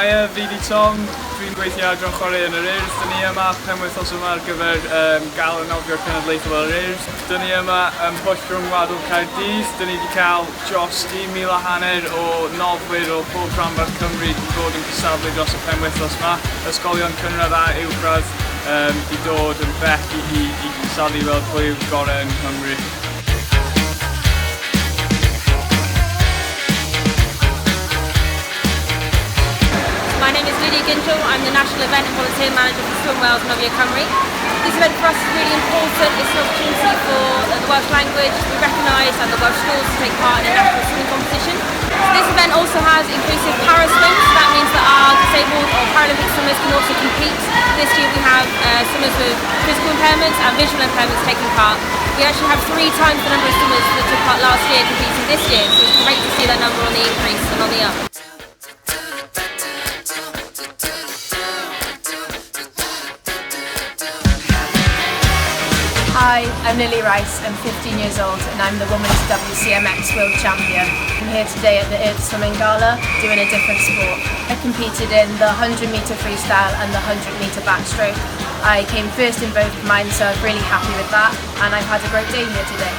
Hiya, fi di Tom. Dwi'n gweithio adran chwarae yn yr Urdd. Dyn ni yma penwythnos yma ar gyfer gael y nofio'r cenedlaethol yr Urdd. Dyn ni yma Pwll Rhwng Wladol Caerdydd. Dyn ni wedi cael dros 1,000 a hanner o nofwyr o pob rhanbarth Cymru wedi bod yn cystadlu dros y penwythnos yma. Ysgolion cynradd a uwchradd wedi dod yn bell i cystadlu fel pwy yw'r gorau yn Cymru. My name is Lydia Ginchel. I'm the National Event and Volunteer Manager for Swim Wales Novia Cymru. This event for us is really important. It's an opportunity for the Welsh language to be recognised and the Welsh schools to take part in a national swimming competition. This event also has inclusive para-swim, so that means that our disabled or Paralympic swimmers can also compete. This year we have swimmers with physical impairments and visual impairments taking part. We actually have 3 times the number of swimmers that took part last year competing this year, so it's great to see that number on the increase and on the up. Hi, I'm Lily Rice, I'm 15 years old and I'm the Women's WCMX World Champion. I'm here today at the Urdd Swimming Gala doing a different sport. I competed in the 100-metre freestyle and the 100-metre backstroke. I came first in both of mine, so I'm really happy with that and I've had a great day here today.